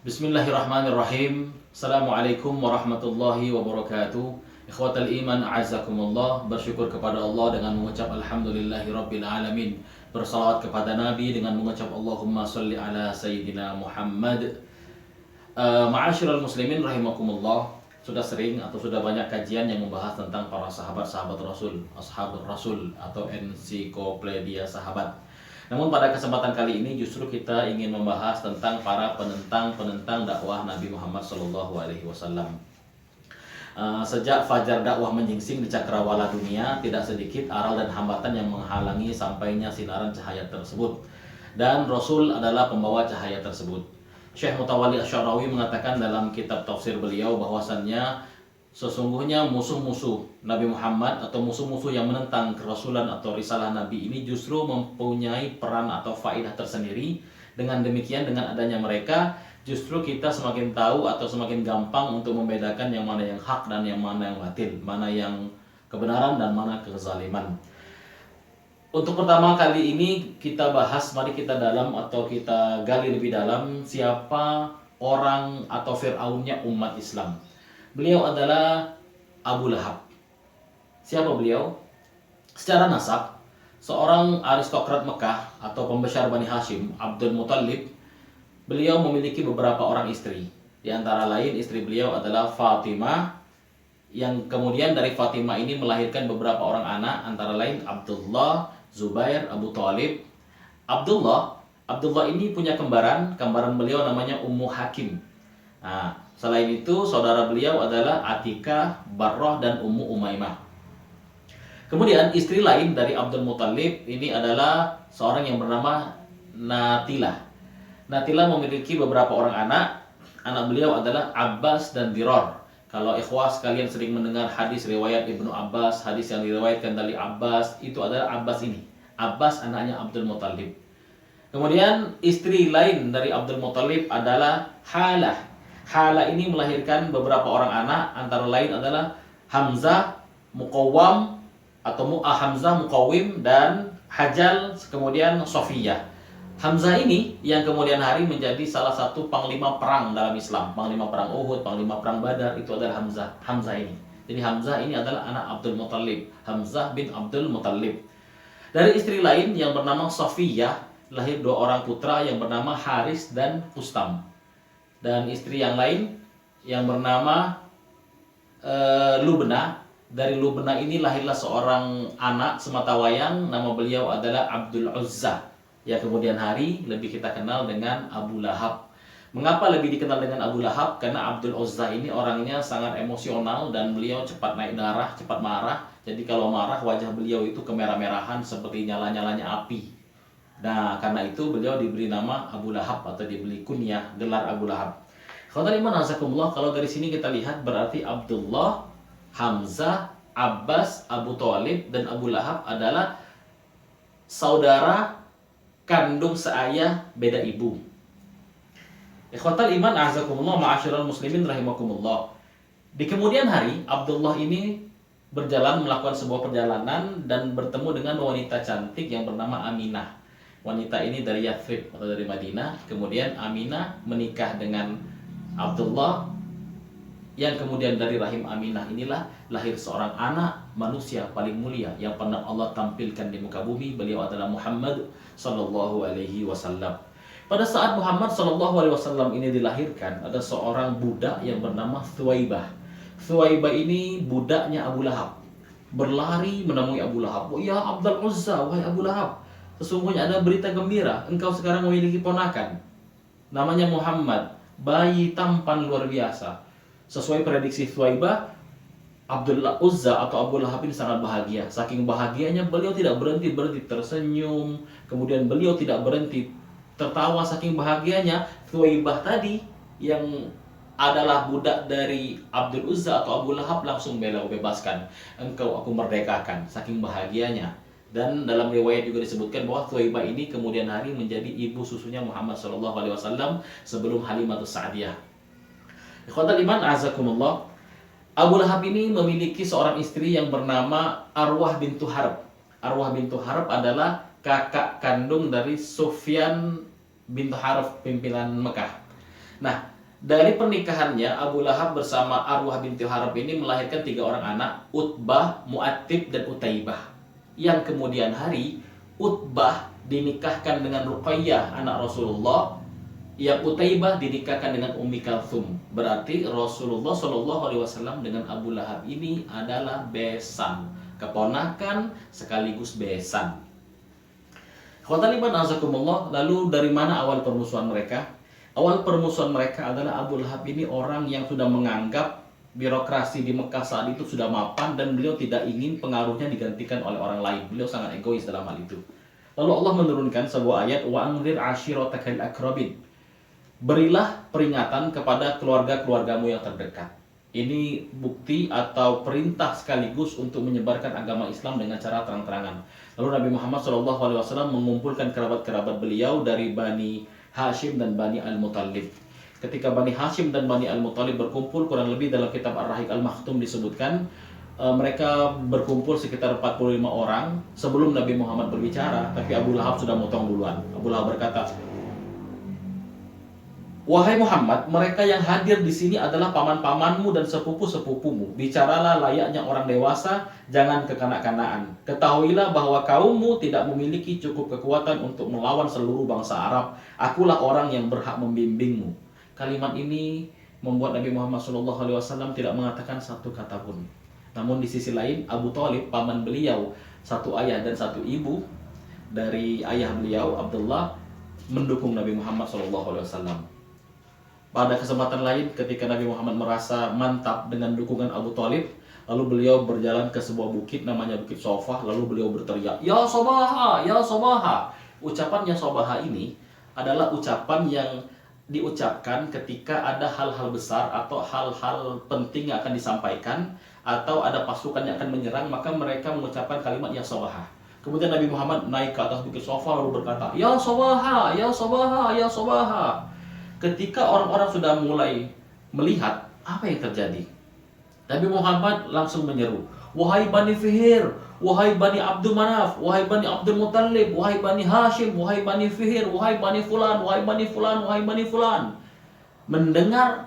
Bismillahirrahmanirrahim. Assalamualaikum warahmatullahi wabarakatuh. Ikhwatal iman a'azzakumullah. Bersyukur kepada Allah dengan mengucap alhamdulillahirabbil alamin. Bersalawat kepada Nabi dengan mengucap Allahumma sholli ala sayyidina Muhammad. Ma'asyiral muslimin rahimakumullah. Sudah sering atau sudah banyak kajian yang membahas tentang para sahabat-sahabat Rasul, ashabul Rasul atau ensiklopedia sahabat. Namun pada kesempatan kali ini justru kita ingin membahas tentang para penentang dakwah Nabi Muhammad SAW. Sejak fajar dakwah menyingsing di cakrawala dunia, tidak sedikit aral dan hambatan yang menghalangi sampainya sinaran cahaya tersebut. Dan Rasul adalah pembawa cahaya tersebut. Syekh Mutawalli Asy-Sya'rawi mengatakan dalam kitab tafsir beliau bahwasannya sesungguhnya musuh-musuh Nabi Muhammad atau musuh-musuh yang menentang kerasulan atau risalah Nabi ini justru mempunyai peran atau faedah tersendiri. Dengan demikian, dengan adanya mereka, justru kita semakin tahu atau semakin gampang untuk membedakan yang mana yang hak dan yang mana yang batil, mana yang kebenaran dan mana kezaliman. Untuk pertama kali ini kita bahas, mari kita gali lebih dalam siapa orang atau Fir'aunnya umat Islam. Beliau adalah Abu Lahab. Siapa beliau? Secara nasab, seorang aristokrat Mekah atau pembesar Bani Hashim, Abdul Muthalib. Beliau memiliki beberapa orang istri. Di antara lain istri beliau adalah Fatimah, yang kemudian dari Fatimah ini melahirkan beberapa orang anak, antara lain Abdullah, Zubair, Abu Thalib. Abdullah ini punya kembaran beliau namanya Ummu Hakim. Nah, selain itu saudara beliau adalah Atikah, Barrah, dan Ummu Umaymah. Kemudian istri lain dari Abdul Muthalib ini adalah seorang yang bernama Natilah. Natilah memiliki beberapa orang anak. Anak beliau adalah Abbas dan Dirar. Kalau ikhwah sekalian sering mendengar hadis riwayat Ibnu Abbas, hadis yang diriwayatkan dari Abbas, itu adalah Abbas ini. Abbas anaknya Abdul Muthalib. Kemudian istri lain dari Abdul Muthalib adalah Halah. Halah ini melahirkan beberapa orang anak, antara lain adalah Hamzah, Muqawwam atau Hamzah, Muqawwim, dan Hajal, kemudian Sofiyah. Hamzah ini yang kemudian hari menjadi salah satu panglima perang dalam Islam. Panglima perang Uhud, panglima perang Badar, itu adalah Hamzah. Hamzah ini. Jadi Hamzah ini adalah anak Abdul Muthalib. Hamzah bin Abdul Muthalib. Dari istri lain yang bernama Sofiyah, lahir dua orang putra yang bernama Haris dan Ustam. Dan istri yang lain yang bernama Lubna. Dari Lubna ini lahirlah seorang anak sematawayang, nama beliau adalah Abdul Uzza, yang kemudian hari lebih kita kenal dengan Abu Lahab. Mengapa lebih dikenal dengan Abu Lahab? Karena Abdul Uzza ini orangnya sangat emosional dan beliau cepat naik darah, cepat marah. Jadi kalau marah wajah beliau itu kemerah-merahan seperti nyala-nyalanya api. Nah, karena itu beliau diberi nama Abu Lahab atau diberi kunyah gelar Abu Lahab. Kalau dari sini kita lihat berarti Abdullah, Hamzah, Abbas, Abu Thalib, dan Abu Lahab adalah saudara kandung seayah beda ibu. Ikhwatal iman a'azakumullah, ma'asyiral muslimin rahimakumullah. Di kemudian hari Abdullah ini berjalan melakukan sebuah perjalanan dan bertemu dengan wanita cantik yang bernama Aminah. Wanita ini dari Yathrib atau dari Madinah. Kemudian Aminah menikah dengan Abdullah, yang kemudian dari rahim Aminah inilah lahir seorang anak manusia paling mulia yang pernah Allah tampilkan di muka bumi. Beliau adalah Muhammad sallallahu alaihi wasallam. Pada saat Muhammad sallallahu alaihi wasallam ini dilahirkan, ada seorang budak yang bernama Thuwaibah. Thuwaibah ini budaknya Abu Lahab. Berlari menemui Abu Lahab. "Oh ya Abdul Uzza, wahai Abu Lahab, sesungguhnya ada berita gembira, engkau sekarang memiliki ponakan. Namanya Muhammad, bayi tampan luar biasa." Sesuai prediksi Thuwaibah, Abdul Uzza atau Abu Lahab ini sangat bahagia. Saking bahagianya beliau tidak berhenti tersenyum. Kemudian beliau tidak berhenti tertawa saking bahagianya. Thuwaibah tadi yang adalah budak dari Abdul Uzza atau Abu Lahab langsung bebaskan. "Engkau aku merdekakan." Saking bahagianya. Dan dalam riwayat juga disebutkan bahwa Thuwaibah ini kemudian hari menjadi ibu susunya Muhammad SAW sebelum Halimatus Sa'diyah. Ikhwatal iman azakumullah. Abu Lahab ini memiliki seorang istri yang bernama Arwah bintu Harb. Arwah bintu Harb adalah kakak kandung dari Sufyan bin Harb, pimpinan Mekah. Nah, dari pernikahannya Abu Lahab bersama Arwah binti Harb ini melahirkan 3 orang anak, Utbah, Mu'attib, dan Utaibah. Yang kemudian hari Utbah dinikahkan dengan Ruqayyah anak Rasulullah, yang Utaibah dinikahkan dengan Ummi Kalthum. Berarti Rasulullah Shallallahu Alaihi Wasallam dengan Abu Lahab ini adalah besan, keponakan sekaligus besan. Khotaliban azakumullah. Lalu dari mana awal permusuhan mereka? Awal permusuhan mereka adalah Abu Lahab ini orang yang sudah menganggap birokrasi di Mekah saat itu sudah mapan dan beliau tidak ingin pengaruhnya digantikan oleh orang lain. Beliau sangat egois dalam hal itu. Lalu Allah menurunkan sebuah ayat, wa anzir ashiratakal akrabin. Berilah peringatan kepada keluarga-keluargamu yang terdekat. Ini bukti atau perintah sekaligus untuk menyebarkan agama Islam dengan cara terang-terangan. Lalu Nabi Muhammad SAW mengumpulkan kerabat-kerabat beliau dari Bani Hashim dan Bani Al-Muttalib. Ketika Bani Hashim dan Bani Al-Muttalib berkumpul, kurang lebih dalam kitab Ar-Rahiq Al-Makhtum disebutkan, mereka berkumpul sekitar 45 orang sebelum Nabi Muhammad berbicara, tapi Abu Lahab sudah motong duluan. Abu Lahab berkata, wahai Muhammad, mereka yang hadir di sini adalah paman-pamanmu dan sepupu-sepupumu. Bicaralah layaknya orang dewasa, jangan kekanak-kanaan. Ketahuilah bahwa kaummu tidak memiliki cukup kekuatan untuk melawan seluruh bangsa Arab. Akulah orang yang berhak membimbingmu. Kalimat ini membuat Nabi Muhammad SAW tidak mengatakan satu kata pun. Namun di sisi lain, Abu Thalib, paman beliau, satu ayah dan satu ibu dari ayah beliau, Abdullah, mendukung Nabi Muhammad SAW. Pada kesempatan lain, ketika Nabi Muhammad merasa mantap dengan dukungan Abu Thalib, lalu beliau berjalan ke sebuah bukit namanya Bukit Sofah, lalu beliau berteriak, Ya Sobaha, Ya Sobaha. Ucapan Ya Sobaha ini adalah ucapan yang diucapkan ketika ada hal-hal besar atau hal-hal penting yang akan disampaikan, atau ada pasukan yang akan menyerang, maka mereka mengucapkan kalimat Ya Sobaha. Kemudian Nabi Muhammad naik ke atas Bukit Sofah lalu berkata, Ya Sobaha, Ya Sobaha, Ya Sobaha. Ketika orang-orang sudah mulai melihat apa yang terjadi, Nabi Muhammad langsung menyeru, wahai Bani Fihir, wahai Bani Abdul Manaf, wahai Bani Abdul Muttalib, wahai Bani Hashim, wahai Bani Fihir, wahai Bani Fulan, wahai Bani Fulan, wahai Bani Fulan. Mendengar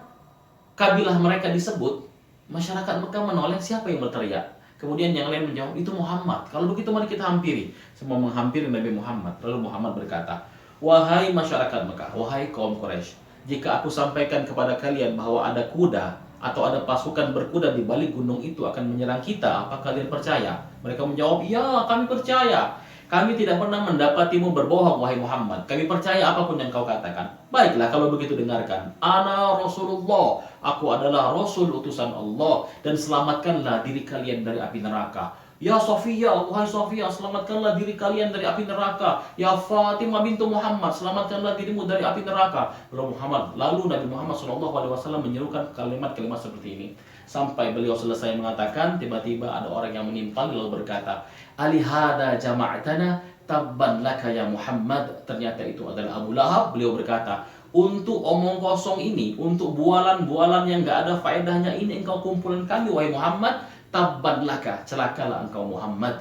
kabilah mereka disebut, masyarakat Mekah menoleh, siapa yang berteriak? Kemudian yang lain menjawab, itu Muhammad. Kalau begitu mari kita hampiri. Semua menghampiri Nabi Muhammad. Lalu Muhammad berkata, wahai masyarakat Mekah, wahai kaum Quraisy, jika aku sampaikan kepada kalian bahwa ada kuda atau ada pasukan berkuda di balik gunung itu akan menyerang kita, apa kalian percaya? Mereka menjawab, ya kami percaya. Kami tidak pernah mendapatimu berbohong, wahai Muhammad. Kami percaya apapun yang kau katakan. Baiklah, kalau begitu dengarkan. Ana Rasulullah, aku adalah Rasul utusan Allah, dan selamatkanlah diri kalian dari api neraka. Ya Sofia, wahai Sofia, selamatkanlah diri kalian dari api neraka. Ya Fatimah bintu Muhammad, selamatkanlah dirimu dari api neraka. Lalu Nabi Muhammad SAW menyerukan kalimat-kalimat seperti ini. Sampai beliau selesai mengatakan, tiba-tiba ada orang yang menimpa lalu berkata, Alihada jama'atana tabban laka ya Muhammad. Ternyata itu adalah Abu Lahab. Beliau berkata, untuk omong kosong ini, untuk bualan-bualan yang gak ada faedahnya ini engkau kumpulkan kami, wahai Muhammad. Tabban laka, celakalah engkau Muhammad.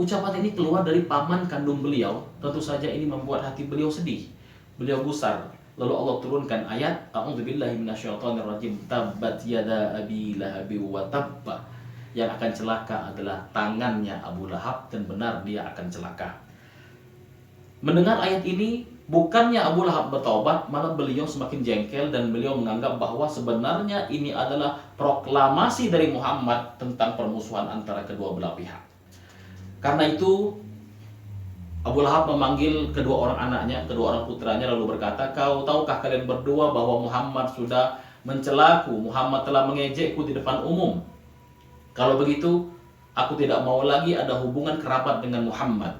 Ucapan ini keluar dari paman kandung beliau. Tentu saja ini membuat hati beliau sedih. Beliau gusar. Lalu Allah turunkan ayat, A'udzubillahi minasyaitonirrajim, tabbat yada abi lahabi wa tabba. Yang akan celaka adalah tangannya Abu Lahab, dan benar dia akan celaka. Mendengar ayat ini, bukannya Abu Lahab bertaubat, malah beliau semakin jengkel dan beliau menganggap bahwa sebenarnya ini adalah proklamasi dari Muhammad tentang permusuhan antara kedua belah pihak. Karena itu, Abu Lahab memanggil kedua orang anaknya, kedua orang putranya, lalu berkata, kau tahukah kalian berdua bahwa Muhammad sudah mencelaku, Muhammad telah mengejekku di depan umum. Kalau begitu, aku tidak mau lagi ada hubungan kerabat dengan Muhammad.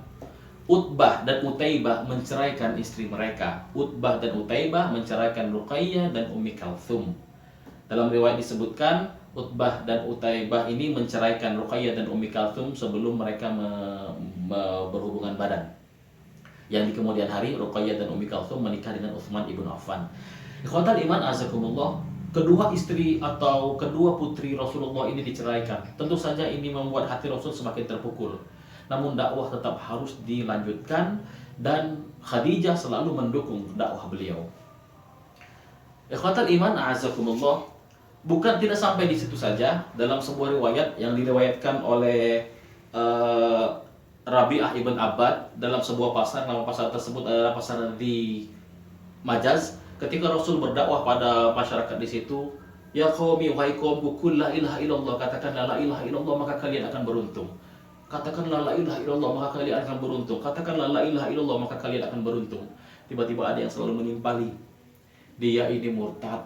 Utbah dan Utaibah menceraikan istri mereka. Utbah dan Utaibah menceraikan Ruqayyah dan Ummi Kalthum. Dalam riwayat disebutkan, Utbah dan Utaibah ini menceraikan Ruqayyah dan Ummi Kalthum sebelum mereka berhubungan badan. Yang di kemudian hari, Ruqayyah dan Ummi Kalthum menikah dengan Utsman ibn Affan. Ikhwatal iman azakumullah, kedua istri atau kedua putri Rasulullah ini diceraikan. Tentu saja ini membuat hati Rasul semakin terpukul. Namun dakwah tetap harus dilanjutkan dan Khadijah selalu mendukung dakwah beliau. Ikhwatal iman a'azakumullah, bukan tidak sampai di situ saja. Dalam sebuah riwayat yang diriwayatkan oleh eh, Rabi'ah ibn Abbad dalam sebuah pasar, nama pasar tersebut adalah pasar di Majaz. Ketika Rasul berdakwah pada masyarakat di situ, ya qaumi, wahai kaumku, qul la ilaha illallah, katakanlah la ilaha illallah maka kalian akan beruntung. Katakanlah la ilaha illallah maka kalian akan beruntung. Katakanlah la ilaha illallah maka kalian akan beruntung. Tiba-tiba ada yang selalu menimpali, dia ini murtad.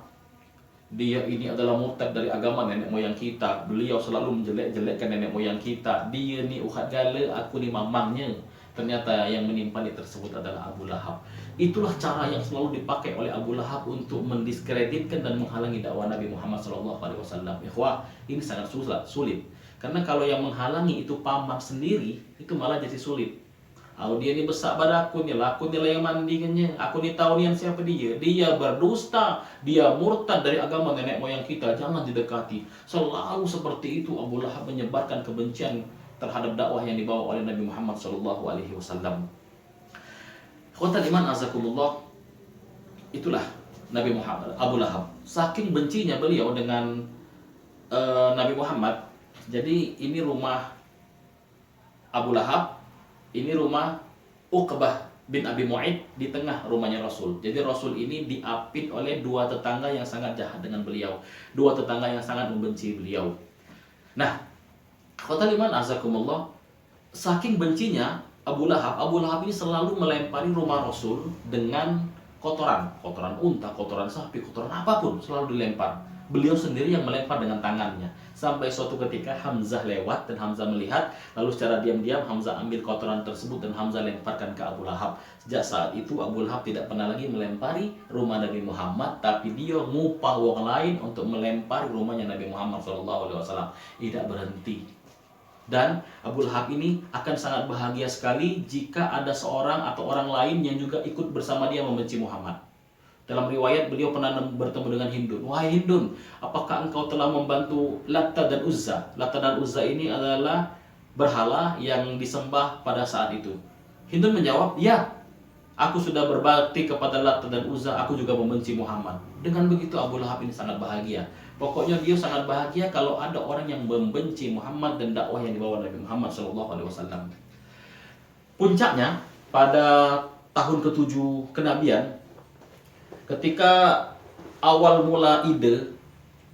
Dia ini adalah murtad dari agama nenek moyang kita. Beliau selalu menjelek-jelekkan nenek moyang kita. Dia ni uhat gala, aku ni mamangnya. Ternyata yang menimpali tersebut adalah Abu Lahab. Itulah cara yang selalu dipakai oleh Abu Lahab untuk mendiskreditkan dan menghalangi dakwah Nabi Muhammad SAW. Ikhwah, ini sangat sulit. Karena kalau yang menghalangi itu paman sendiri, itu malah jadi sulit. Oh, dia ni besar pada aku ni lah, aku ni lah yang mandikannya. Aku ni tahu ni yang siapa dia. Dia berdusta, dia murtad dari agama nenek moyang kita. Jangan didekati. Selalu seperti itu Abu Lahab menyebarkan kebencian terhadap dakwah yang dibawa oleh Nabi Muhammad SAW. Khotal iman azakumullah, itulah Nabi Muhammad, Abu Lahab. Saking bencinya beliau dengan Nabi Muhammad. Jadi ini rumah Abu Lahab, ini rumah Uqbah bin Abi Mu'aid, di tengah rumahnya Rasul. Jadi Rasul ini diapit oleh dua tetangga yang sangat jahat dengan beliau, dua tetangga yang sangat membenci beliau. Nah, khotal iman azakumullah, saking bencinya Abu Lahab ini selalu melempari rumah Rasul dengan kotoran unta, kotoran sapi, kotoran apapun selalu dilempar. Beliau sendiri yang melempar dengan tangannya. Sampai suatu ketika Hamzah lewat dan Hamzah melihat, lalu secara diam-diam Hamzah ambil kotoran tersebut dan Hamzah lemparkan ke Abu Lahab. Sejak saat itu Abu Lahab tidak pernah lagi melempari rumah Nabi Muhammad, tapi dia ngupah orang lain untuk melempari rumahnya Nabi Muhammad SAW. Tidak berhenti. Dan Abu Lahab ini akan sangat bahagia sekali jika ada seorang atau orang lain yang juga ikut bersama dia membenci Muhammad. Dalam riwayat beliau pernah bertemu dengan Hindun. Wahai Hindun, apakah engkau telah membantu Latta dan Uzza? Latta dan Uzza ini adalah berhala yang disembah pada saat itu. Hindun menjawab, ya, aku sudah berbakti kepada Latta dan Uzza, aku juga membenci Muhammad. Dengan begitu Abu Lahab ini sangat bahagia. Pokoknya dia sangat bahagia kalau ada orang yang membenci Muhammad dan dakwah yang dibawa Nabi Muhammad SAW. Puncaknya pada tahun ke-7 kenabian, ketika awal mula ide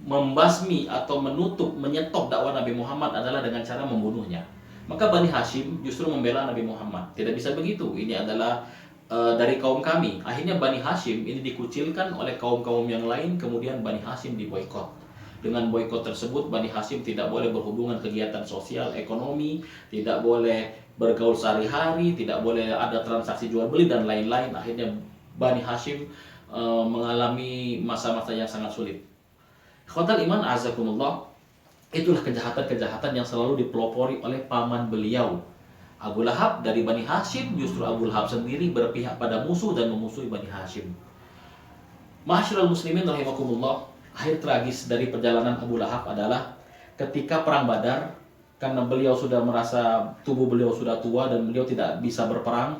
membasmi atau menutup, menyetop dakwah Nabi Muhammad adalah dengan cara membunuhnya, maka Bani Hashim justru membela Nabi Muhammad. Tidak bisa begitu, ini adalah dari kaum kami. Akhirnya Bani Hashim ini dikucilkan oleh kaum-kaum yang lain, kemudian Bani Hashim diboikot. Dengan boikot tersebut, Bani Hashim tidak boleh berhubungan kegiatan sosial, ekonomi, tidak boleh bergaul sehari-hari, tidak boleh ada transaksi jual beli dan lain-lain. Akhirnya Bani Hashim mengalami masa-masa yang sangat sulit. Khotal iman azakumullah, itulah kejahatan-kejahatan yang selalu dipelopori oleh paman beliau Abu Lahab dari Bani Hashim. Justru Abu Lahab sendiri berpihak pada musuh dan memusuhi Bani Hashim. Ma'asyiral muslimin rahimakumullah, akhir tragis dari perjalanan Abu Lahab adalah ketika perang Badar. Karena beliau sudah merasa tubuh beliau sudah tua dan beliau tidak bisa berperang,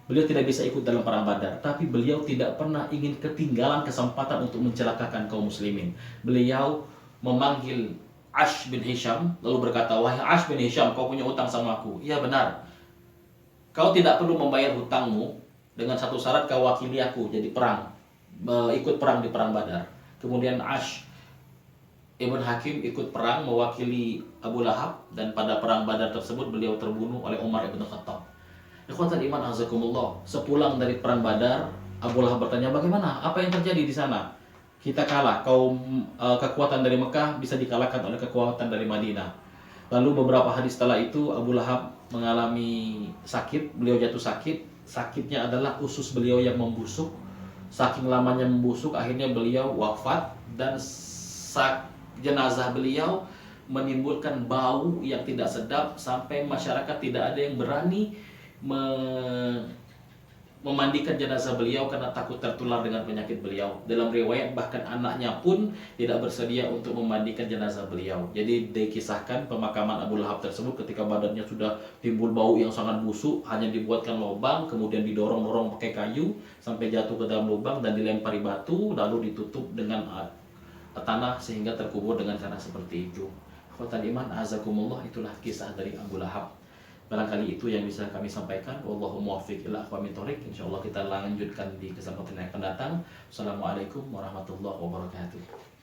beliau tidak bisa ikut dalam perang Badar, tapi beliau tidak pernah ingin ketinggalan kesempatan untuk mencelakakan kaum muslimin. Beliau memanggil Ash bin Hisham lalu berkata, wahai Ash bin Hisham, kau punya hutang sama aku. Iya benar. Kau tidak perlu membayar hutangmu, dengan satu syarat, kau wakili aku jadi perang, ikut perang di perang Badar. Kemudian Ash Ibn Hakim ikut perang mewakili Abu Lahab, dan pada perang Badar tersebut beliau terbunuh oleh Umar ibn Khattab. Ikhwatal iman azakumullah, sepulang dari perang Badar, Abu Lahab bertanya, bagaimana? Apa yang terjadi di sana? Kita kalah, kekuatan dari Mekah bisa dikalahkan oleh kekuatan dari Madinah. Lalu beberapa hari setelah itu Abu Lahab mengalami sakit, beliau jatuh sakit. Sakitnya adalah usus beliau yang membusuk. Saking lamanya membusuk, akhirnya beliau wafat, dan jenazah beliau menimbulkan bau yang tidak sedap sampai masyarakat tidak ada yang berani memandikan jenazah beliau karena takut tertular dengan penyakit beliau. Dalam riwayat bahkan anaknya pun tidak bersedia untuk memandikan jenazah beliau. Jadi dikisahkan pemakaman Abu Lahab tersebut ketika badannya sudah timbul bau yang sangat busuk, hanya dibuatkan lubang, kemudian didorong-dorong pakai kayu sampai jatuh ke dalam lubang dan dilempari batu, lalu ditutup dengan tanah sehingga terkubur dengan cara seperti itu. Ikhwatal iman, azakumullah, itulah kisah dari Abu Lahab. Barangkali itu yang bisa kami sampaikan. Wallahu muwaffiq ila aqwamit thoriq. Insyaallah kita lanjutkan di kesempatan yang akan datang. Assalamualaikum warahmatullahi wabarakatuh.